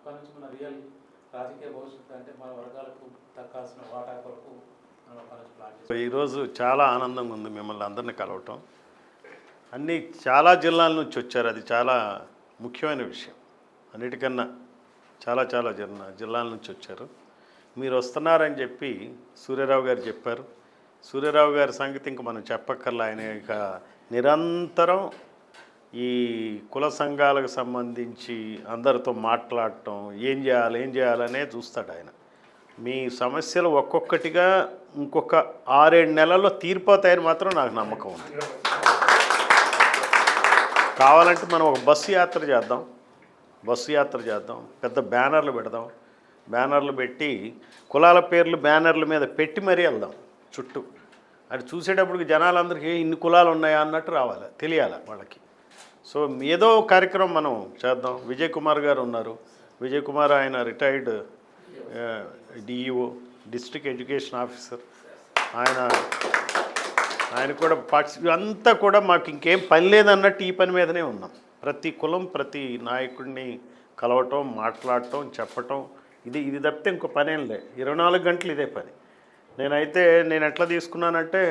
అక్కడి నుంచి మన రియల్ రాజకీయ భవిష్యత్తు అంటే మన వర్గాలకు దక్కాల్సిన వాటా కొరకు మనం అక్కడి నుంచి ప్లాన్ చేస్తాం. ఈరోజు చాలా ఆనందంగా ఉంది మిమ్మల్ని అందరినీ కలవటం. చాలా జిల్లాల నుంచి వచ్చారు, అది చాలా ముఖ్యమైన విషయం. అన్నిటికన్నా చాలా జిల్లాల నుంచి వచ్చారు. మీరు వస్తున్నారని చెప్పి సూర్యారావు గారు చెప్పారు. సూర్యారావు గారి సంగతి ఇంక మనం చెప్పక్కర్లా. ఆయన ఇక నిరంతరం ఈ కుల సంఘాలకు సంబంధించి అందరితో మాట్లాడటం, ఏం చేయాలనే చూస్తాడు ఆయన. మీ సమస్యలు ఒక్కొక్కటిగా ఇంకొక 6-7 నెలల్లో తీరిపోతాయని మాత్రం నాకు నమ్మకం ఉంది. కావాలంటే మనం ఒక బస్సు యాత్ర చేద్దాం, పెద్ద బ్యానర్లు పెడదాం. బ్యానర్లు పెట్టి కులాల పేర్లు బ్యానర్ల మీద పెట్టి మరీ వెళ్దాం చుట్టూ. అది చూసేటప్పటికి జనాలందరికీ ఇన్ని కులాలు ఉన్నాయా అన్నట్టు రావాలి, తెలియాలి వాళ్ళకి. సో ఏదో కార్యక్రమం మనం చేద్దాం. విజయ్ కుమార్ గారు ఉన్నారు. విజయ్ కుమార్ ఆయన retired DEO, district education officer. ఆయన కూడా అంతా కూడా మాకు ఇంకేం పని లేదన్నట్టు ఈ పని మీదనే ఉన్నాం. ప్రతి కులం ప్రతి నాయకుడిని కలవటం, మాట్లాడటం, చెప్పటం, ఇది తప్పితే ఇంకో పనేం లే. 24 గంటలు ఇదే పని. నేను ఎట్లా తీసుకున్నానంటే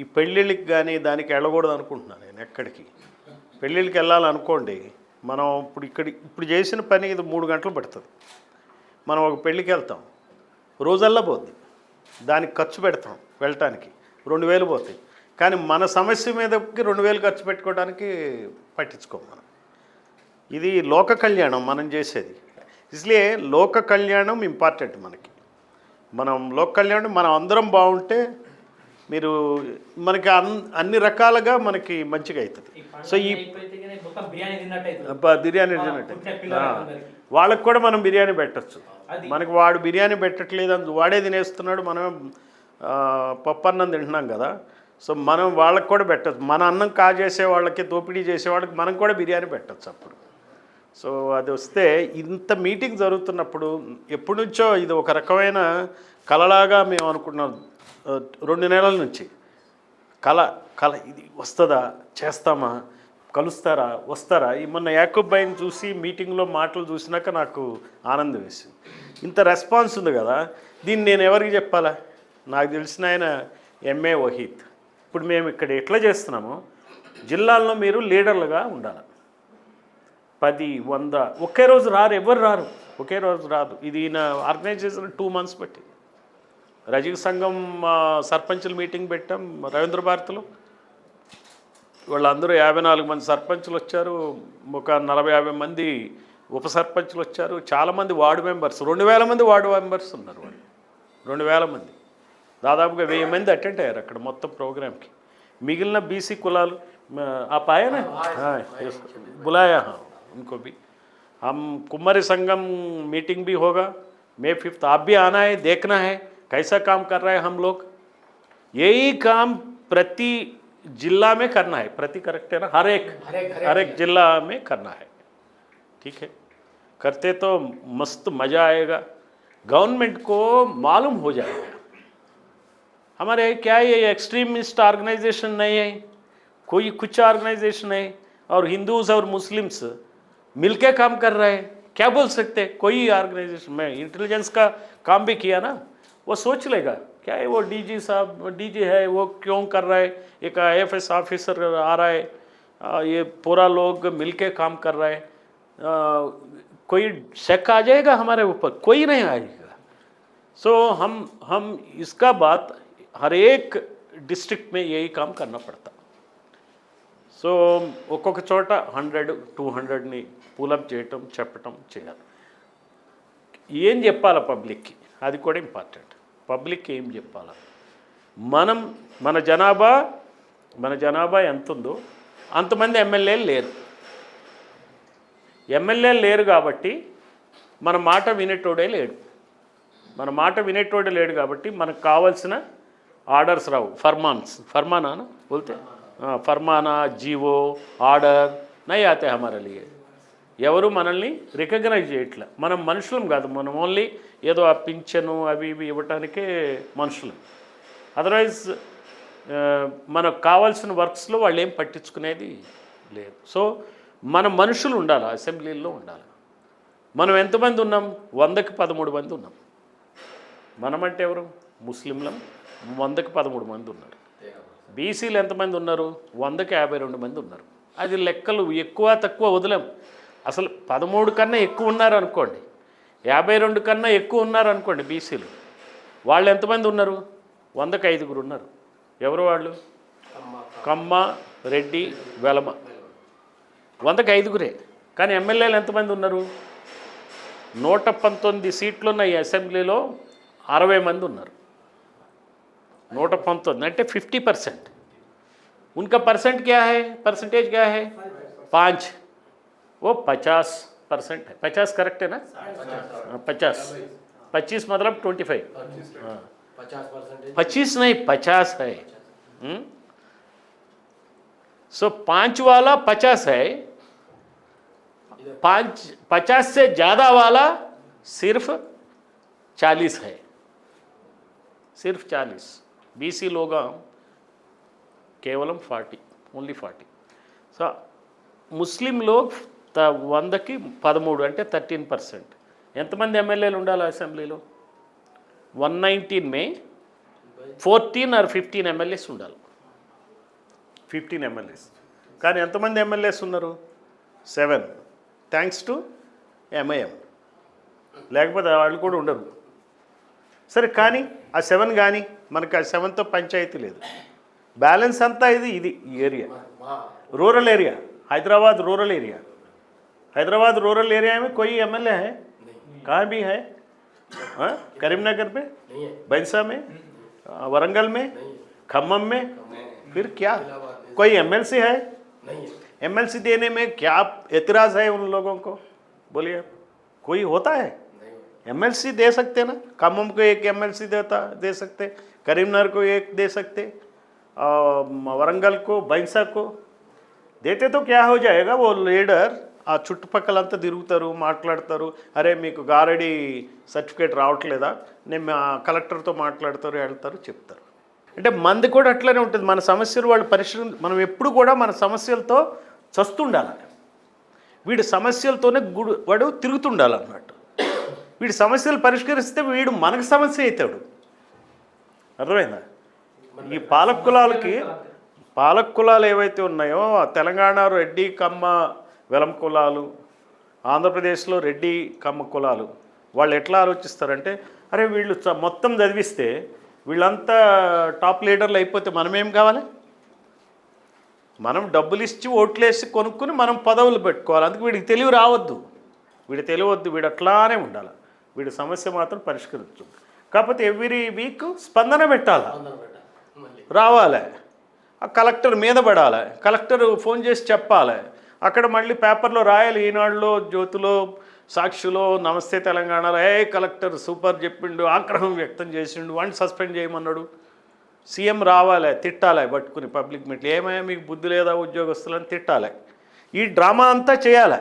ఈ పెళ్ళిళ్ళకి కానీ దానికి వెళ్ళకూడదు అనుకుంటున్నాను. నేను ఎక్కడికి పెళ్ళిళ్ళకి వెళ్ళాలనుకోండి, మనం ఇప్పుడు చేసిన పని ఇది 3 గంటలు పడుతుంది. మనం ఒక పెళ్ళికి వెళ్తాం, రోజల్లా పోద్ది. దానికి ఖర్చు పెడతాం, వెళ్ళటానికి 2000 పోతాయి. కానీ మన సమస్య మీదకి 2000 ఖర్చు పెట్టుకోవడానికి పట్టించుకోం మనం. ఇది లోక కళ్యాణం మనం చేసేది. ఇస్లియే లోక కళ్యాణం ఇంపార్టెంట్ మనకి. లోక కళ్యాణం మనం అందరం బాగుంటే మనకి అన్ని రకాలుగా మనకి మంచిగా అవుతుంది. సో ఈ బిర్యానీ తిన్నట్టు వాళ్ళకి కూడా మనం బిర్యానీ పెట్టచ్చు. మనకి వాడు బిర్యానీ పెట్టట్లేదు, వాడే తినేస్తున్నాడు, మనమే పప్పన్నం తింటున్నాం కదా. సో మనం వాళ్ళకి కూడా పెట్టచ్చు. మన అన్నం కాజేసే వాళ్ళకి, దోపిడీ చేసే వాళ్ళకి మనం కూడా బిర్యానీ పెట్టచ్చు అప్పుడు. సో అది వస్తే ఇంత మీటింగ్ జరుగుతున్నప్పుడు ఎప్పటి నుంచో ఇది ఒక రకమైన కలలాగా మేము అనుకున్నాం. 2 నెలల నుంచి కళ ఇది వస్తుందా, చేస్తామా, కలుస్తారా, వస్తారా. మొన్న యాకూబ్ భాయ్ని చూసి మీటింగ్లో మాటలు చూసినాక నాకు ఆనందం వేసింది. ఇంత రెస్పాన్స్ ఉంది కదా, దీన్ని నేను ఎవరికి చెప్పాలా? నాకు తెలిసిన ఆయన ఎంఏ వహీద్. ఇప్పుడు మేము ఇక్కడ ఎట్లా చేస్తున్నామో జిల్లాల్లో మీరు లీడర్లుగా ఉండాలి. 10, 100 ఒకే రోజు రారు, ఎవరు రారు, ఒకే రోజు రాదు. ఇది నా ఆర్గనైజేషన్ 2 months పట్టింది. రజక సంఘం సర్పంచుల మీటింగ్ పెట్టాం రవీంద్ర భారతిలో. వాళ్ళందరూ 54 మంది సర్పంచులు వచ్చారు, ఒక 40-50 మంది ఉప సర్పంచులు వచ్చారు, చాలామంది వార్డు మెంబర్స్, 2000 మంది వార్డు మెంబర్స్ ఉన్నారు. వాళ్ళు 2000 మంది, దాదాపుగా 1000 మంది అటెండ్ అయ్యారు అక్కడ మొత్తం ప్రోగ్రామ్కి. మిగిలిన బీసీ కులాలు ఆ పాయన బులాయా उनको भी. हम कुमारी संगम मीटिंग भी होगा May 5th. आप भी आना है, देखना है कैसा काम कर रहे हैं हम लोग. यही काम प्रति जिला में करना है, प्रति करेक्ट है ना, हर एक जिला में करना है. ठीक है, करते तो मस्त मज़ा आएगा. गवर्नमेंट को मालूम हो जाएगा हमारे क्या ये एक्सट्रीमिस्ट ऑर्गेनाइजेशन नहीं है, कोई कुछ ऑर्गेनाइजेशन है और हिंदूज और मुस्लिम्स मिलके काम कर रहे हैं. क्या बोल सकते हैं? कोई ऑर्गेनाइजेशन में इंटेलिजेंस का काम भी किया ना, वो सोच लेगा क्या है वो डीजी है, वो क्यों कर रहा है, एक IFS ऑफिसर आ रहा है, ये पूरा लोग मिलके काम कर रहा है. कोई शक आ जाएगा हमारे ऊपर? कोई नहीं आएगा. सो हम इसका बात हर एक डिस्ट्रिक्ट में यही काम करना पड़ता. సో ఒక్కొక్క చోట 100-200ని పూలప్ చేయటం, చెప్పటం చేయాలి. ఏం చెప్పాలి పబ్లిక్కి, అది కూడా ఇంపార్టెంట్. పబ్లిక్కి ఏం చెప్పాలి? మన జనాభా ఎంత ఉందో అంతమంది ఎమ్మెల్యేలు లేరు కాబట్టి మన మాట వినేటోడే లేడు కాబట్టి మనకు కావాల్సిన ఆర్డర్స్ రావు. ఫర్మానా బోల్తే ఫర్మానా, జీవో, ఆర్డర్ నై ఆతే హమారే లియే. ఎవరు మనల్ని రికగ్నైజ్ చేయట్లే. మనం మనుషులం కాదు, మనం ఓన్లీ ఏదో ఆ పింఛను అవి ఇవి ఇవ్వటానికే మనుషులు. అదర్వైజ్ మనకు కావాల్సిన వర్క్స్లో వాళ్ళు ఏం పట్టించుకునేది లేదు. సో మన మనుషులు ఉండాలి, అసెంబ్లీల్లో ఉండాలి. మనం ఎంతమంది ఉన్నాం? 100కి 13 మంది ఉన్నాం. మనమంటే ఎవరు? ముస్లింలం. 100కి 13 మంది ఉన్నారు. బీసీలు ఎంతమంది ఉన్నారు? 100కి 52 మంది ఉన్నారు. అది లెక్కలు ఎక్కువ తక్కువ వదిలేం. అసలు 13 కన్నా ఎక్కువ ఉన్నారు అనుకోండి, 52 కన్నా ఎక్కువ ఉన్నారు అనుకోండి బీసీలు. వాళ్ళు ఎంతమంది ఉన్నారు? 100కి 5 ఉన్నారు. ఎవరు వాళ్ళు? కమ్మ, రెడ్డి, వెలమ. 100కి 5. కానీ ఎమ్మెల్యేలు ఎంతమంది ఉన్నారు? 119 సీట్లున్న ఈ అసెంబ్లీలో 60 మంది ఉన్నారు. 119 అంటే 50%. उनका परसेंट क्या है? परसेंटेज क्या है? 5. वो 50% है. 50 करेक्ट है ना? 50. 25 मतलब 25. 25 नहीं 50 है. सो 5 वाला 50 है. 50 से ज़्यादा वाला सिर्फ 40 है. सिर्फ 40. बीसी लोग केवल 40, ओनली 40. సో ముస్లింలో 100కి 13 అంటే 13%. ఎంతమంది ఎమ్మెల్యేలు ఉండాలి అసెంబ్లీలో? 119 में 14 और 15 ఎమ్మెల్యేస్ ఉండాలి. 15 ఎమ్మెల్యేస్. కానీ ఎంతమంది ఎమ్మెల్యేస్ ఉన్నారు? 7. Thanks to MIM. లేకపోతే వాళ్ళు కూడా ఉండరు. సరే, కానీ ఆ 7 కానీ మనకు ఆ 7తో పంచాయతీ లేదు. बैलेंस अंता ఇది ఈ area rural area, Hyderabad rural area. Hyderabad rural area में कोई एमएलए है? कहाँ भी है? हाँ, करीमनगर में, बैंसा में, वरंगल में, खम्मम में. फिर क्या कोई एमएलसी है? एमएलसी देने में क्या एतराज़ है उन लोगों को? बोलिए, कोई होता है? एमएलसी दे सकते ना. खम्मम को एक एमएलसी दे सकते, करीमनगर को एक दे सकते, वरंगल को, बैंसा को देते तो क्या हो जाएगा? वो लीडर ఆ చుట్టుపక్కలంతా తిరుగుతారు, మాట్లాడతారు. అరే మీకు గారడి సర్టిఫికేట్ రావట్లేదా, నేను కలెక్టర్తో మాట్లాడతారు, వెళ్తారు, చెప్తారు. అంటే మంది కూడా అట్లనే ఉంటుంది. మన సమస్యలు వాళ్ళు మనం ఎప్పుడు కూడా మన సమస్యలతో చస్తుండాలి. వీడి సమస్యలతోనే వాడు తిరుగుతుండాలన్నమాట. వీడి సమస్యలు పరిష్కరిస్తే వీడు మనకు సమస్య అవుతాడు. అర్థమైందా? ఈ పాలక కులాలు ఏవైతే ఉన్నాయో, తెలంగాణ రెడ్డి కమ్మ వెలం కులాలు, ఆంధ్రప్రదేశ్లో రెడ్డి కమ్మ కులాలు, వాళ్ళు ఎట్లా ఆలోచిస్తారంటే, అరే వీళ్ళు మొత్తం చదివిస్తే వీళ్ళంతా టాప్ లీడర్లు అయిపోతే మనమేం కావాలి? మనం డబ్బులు ఇచ్చి ఓట్లేసి కొనుక్కుని మనం పదవులు పెట్టుకోవాలి. అందుకే వీడికి తెలివి రావద్దు, వీడు అట్లానే ఉండాలి. వీడి సమస్య మాత్రం పరిష్కరించు. కాకపోతే ఎవ్రీ వీక్ స్పందన పెట్టాలి, రావాలి. ఆ కలెక్టర్ మీద పడాలి, కలెక్టర్ ఫోన్ చేసి చెప్పాలి. అక్కడ మళ్ళీ పేపర్లో రాయాలి, ఈనాడులో, జ్యోతిలో, సాక్షిలో, నమస్తే తెలంగాణలో, కలెక్టర్ సూపర్ చెప్పిండు, ఆగ్రహం వ్యక్తం చేసిండు, వాడిని సస్పెండ్ చేయమన్నాడు. సీఎం రావాలి, తిట్టాలి పట్టుకుని పబ్లిక్ మీట్లు, ఏమయ్యా మీకు బుద్ధి లేదా ఉద్యోగస్తులని తిట్టాలి. ఈ డ్రామా అంతా చేయాలి.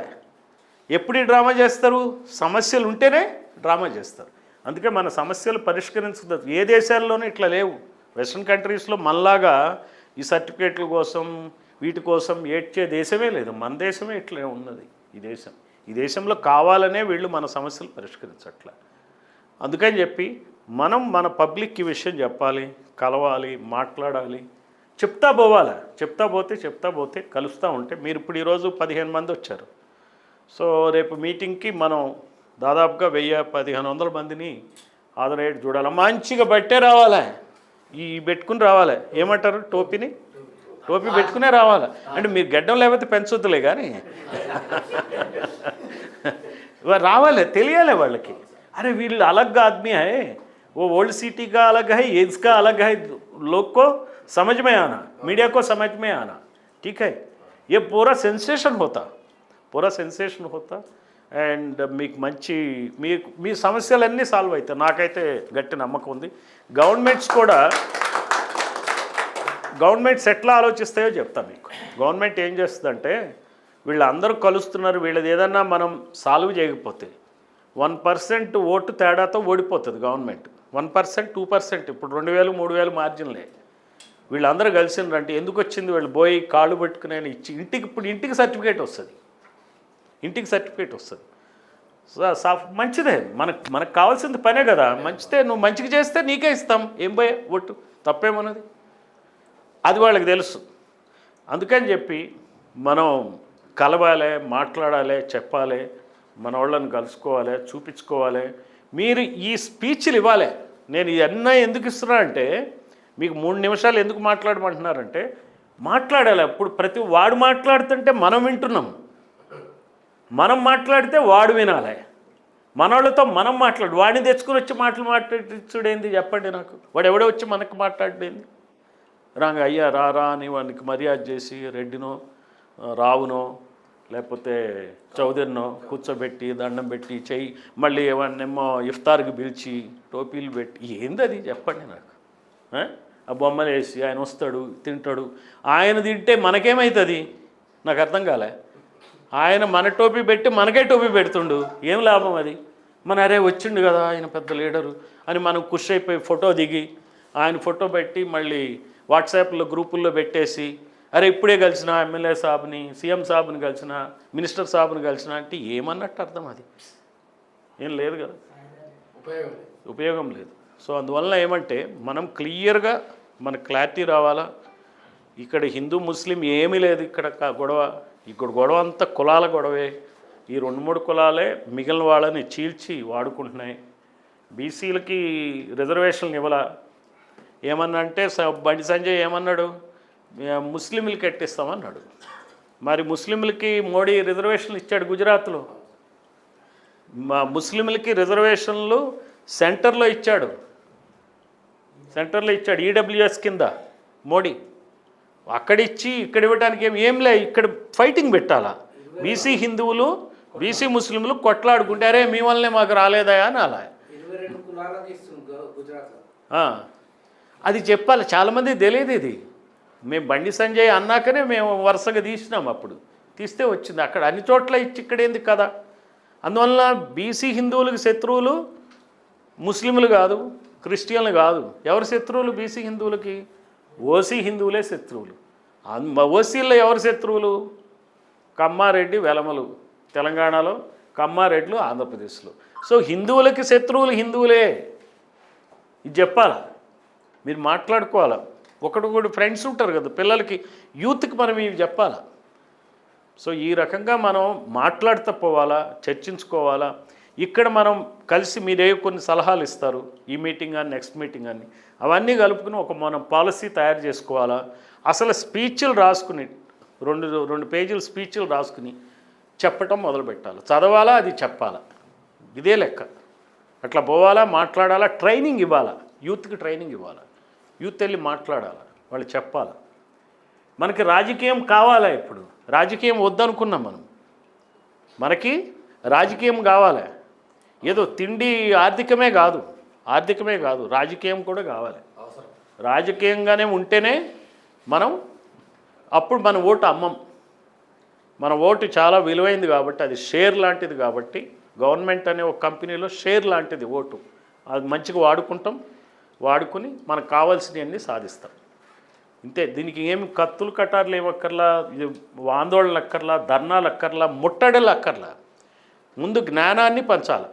ఎప్పుడు ఈ డ్రామా చేస్తారు? సమస్యలు ఉంటేనే డ్రామా చేస్తారు. అందుకే మన సమస్యలు పరిష్కరించదు. ఏ దేశాల్లోనూ ఇట్లా లేవు. వెస్ట్రన్ కంట్రీస్లో మనలాగా ఈ సర్టిఫికేట్ల కోసం వీటి కోసం ఏడ్చే దేశమే లేదు. మన దేశమే ఇట్లా ఉన్నది. ఈ దేశంలో కావాలనే వీళ్ళు మన సమస్యలు పరిష్కరించట్ల. అందుకని చెప్పి మనం మన పబ్లిక్ ఈ విషయం చెప్పాలి, కలవాలి, మాట్లాడాలి, చెప్తా పోతే కలుస్తూ ఉంటే. మీరు ఇప్పుడు ఈరోజు 15 మంది వచ్చారు. సో రేపు మీటింగ్కి మనం దాదాపుగా 1000-1500 మందిని హాజరయ్యేట్టు చూడాలి. మంచిగా బట్టే రావాలి, ఈ పెట్టుకుని రావాలి. ఏమంటారు? టోపీ పెట్టుకునే రావాలి. అంటే మీరు గడ్డం లేకపోతే పెంచొద్దులే, కానీ రావాలి, తెలియాలి వాళ్ళకి. अरे వీళ్ళు अलग आदमी है, वो ओल्ड सिटी का अलग है, एज का अलग है. लोग को समझ में आना, मीडिया को समझ में आना, ठीक है. ये पूरा सेंसेशन होता అండ్ మీకు మంచి మీ సమస్యలన్నీ సాల్వ్ అవుతాయి. నాకైతే గట్టి నమ్మకం ఉంది. గవర్నమెంట్స్ ఎట్లా ఆలోచిస్తాయో చెప్తా మీకు. గవర్నమెంట్ ఏం చేస్తుందంటే, వీళ్ళందరూ కలుస్తున్నారు, వీళ్ళది ఏదన్నా మనం సాల్వ్ చేయకపోతే 1% ఓటు తేడాతో ఓడిపోతుంది గవర్నమెంట్. 1%, 2%. ఇప్పుడు 2000, 3000 మార్జిన్లే. వీళ్ళందరూ కలిసినారంటే ఎందుకు వచ్చింది? వీళ్ళు పోయి కాళ్ళు పెట్టుకునే ఇచ్చి ఇంటికి సర్టిఫికేట్ వస్తుంది. మంచిదే, మనకు కావాల్సింది పనే కదా. మంచిదే, నువ్వు మంచిగా చేస్తే నీకే ఇస్తాం, ఏం పోయే ఒట్టు, తప్పేమన్నది. అది వాళ్ళకి తెలుసు. అందుకని చెప్పి మనం కలవాలి, మాట్లాడాలి, చెప్పాలి, మన వాళ్ళని కలుసుకోవాలి, చూపించుకోవాలి. మీరు ఈ స్పీచ్లు ఇవ్వాలి. నేను ఇవన్నీ ఎందుకు ఇస్తున్నా అంటే, మీకు 3 నిమిషాలు ఎందుకు మాట్లాడమంటున్నారంటే, మాట్లాడాలి. అప్పుడు ప్రతి వాడు మాట్లాడుతుంటే మనం వింటున్నాం, మనం మాట్లాడితే వాడు వినాలి. మనోళ్ళతో మనం వాడిని తెచ్చుకుని వచ్చి మాట్లాడించుడేంది చెప్పండి నాకు. వాడు ఎవడో వచ్చి మనకు మాట్లాడేంది. రాంగ అయ్యా రా అని వానికి మర్యాద చేసి రెడ్డినో రావునో లేకపోతే చౌదరినో కూర్చోబెట్టి దండం పెట్టి చెయ్యి, మళ్ళీ ఏమన్నేమో ఇఫ్తార్కి పిలిచి టోపీలు పెట్టి, ఏంది అది చెప్పండి నాకు. ఆ బొమ్మలు వేసి ఆయన వస్తాడు, తింటాడు. ఆయన తింటే మనకేమవుతుంది నాకు అర్థం కాలే. ఆయన మన టోపీ పెట్టి మనకే టోపీ పెడుతుండు, ఏం లాభం అది. అరే వచ్చిండు కదా ఆయన పెద్ద లీడరు అని మనం ఖుషి అయిపోయి ఫోటో దిగి ఆయన ఫోటో పెట్టి మళ్ళీ వాట్సాప్లో గ్రూపుల్లో పెట్టేసి, అరే ఇప్పుడే కలిసిన ఎమ్మెల్యే సాబ్ని, సీఎం సాబ్ని కలిసిన, మినిస్టర్ సాబ్ని కలిసిన అంటే ఏమన్నట్టు అర్థం. అది ఏం లేదు కదా, ఉపయోగం లేదు. సో అందువల్ల ఏమంటే మనం క్లియర్గా మనకు క్లారిటీ రావాలా. ఇక్కడ హిందూ ముస్లిం ఏమీ లేదు ఇక్కడ గొడవ. ఇక్కడ గొడవ అంతా కులాల గొడవే. ఈ 2-3 కులాలే మిగిలిన వాళ్ళని చీల్చి వాడుకుంటున్నాయి. బీసీలకి రిజర్వేషన్లు ఇవ్వాల. ఏమన్నా అంటే బండి సంజయ్ ఏమన్నాడు, ముస్లింలకి ఎట్టిస్తామన్నాడు. మరి ముస్లింలకి మోడీ రిజర్వేషన్లు ఇచ్చాడు గుజరాత్లో. ముస్లింలకి రిజర్వేషన్లు సెంటర్లో ఇచ్చాడు, ఈడబ్ల్యూఎస్ కింద మోడీ. అక్కడిచ్చి ఇక్కడ ఇవ్వడానికి ఏం లే, ఇక్కడ ఫైటింగ్ పెట్టాలా. బీసీ హిందువులు బీసీ ముస్లింలు కొట్లాడుకుంటే అరే మీ వల్లనే మాకు రాలేదా అని అలా అది చెప్పాలి. చాలామంది తెలియదు ఇది. మేము బండి సంజయ్ అన్నాకనే మేము వరుసగా తీసినాం, అప్పుడు తీస్తే వచ్చింది. అక్కడ అన్ని చోట్ల ఇచ్చి ఇక్కడ ఏంది కదా. అందువల్ల బీసీ హిందువులకు శత్రువులు ముస్లింలు కాదు, క్రిస్టియన్లు కాదు. ఎవరు శత్రువులు బీసీ హిందువులకి? ఓసీ హిందువులే శత్రువులు. ఓసీల్లో ఎవరు శత్రువులు? కమ్మారెడ్డి వెలమలు తెలంగాణలో, కమ్మారెడ్లు ఆంధ్రప్రదేశ్లో. సో హిందువులకి శత్రువులు హిందువులే. ఇది చెప్పాలా, మీరు మాట్లాడుకోవాలా. ఒకటి ఫ్రెండ్స్ ఉంటారు కదా పిల్లలకి, యూత్కి మనం ఇవి చెప్పాలా. సో ఈ రకంగా మనం మాట్లాడుతూ పోవాలా, చర్చించుకోవాలా. ఇక్కడ మనం కలిసి మీరే కొన్ని సలహాలు ఇస్తారు, ఈ మీటింగ్ కానీ నెక్స్ట్ మీటింగ్ కానీ, అవన్నీ కలుపుకుని మనం పాలసీ తయారు చేసుకోవాలా. అసలు స్పీచ్లు రాసుకుని 2 పేజీలు స్పీచ్లు రాసుకుని చెప్పటం మొదలుపెట్టాలి. చదవాలా, అది చెప్పాలా, ఇదే లెక్క. అట్లా పోవాలా, మాట్లాడాలా, ట్రైనింగ్ ఇవ్వాలా, యూత్కి ట్రైనింగ్ ఇవ్వాలా. యూత్ వెళ్ళి మాట్లాడాలా, వాళ్ళు చెప్పాలా. మనకి రాజకీయం కావాలా. ఇప్పుడు రాజకీయం వద్దనుకున్నాం మనకి రాజకీయం కావాలి. ఏదో తిండి ఆర్థికమే కాదు, రాజకీయం కూడా కావాలి. రాజకీయంగానే ఉంటేనే మనం అప్పుడు మన ఓటు అమ్మం. మన ఓటు చాలా విలువైంది కాబట్టి, అది షేర్ లాంటిది కాబట్టి, గవర్నమెంట్ అనే ఒక కంపెనీలో షేర్ లాంటిది ఓటు. అది మంచిగా వాడుకుని మనకు కావాల్సినవన్నీ సాధిస్తాం. ఇంతే. దీనికి ఏమి కత్తులు కటార్లు ఏమక్కర్లా, ఆందోళనలు అక్కర్లా, ధర్నాలు అక్కర్లా, ముట్టడలు అక్కర్లా. ముందు జ్ఞానాన్ని పంచాలి.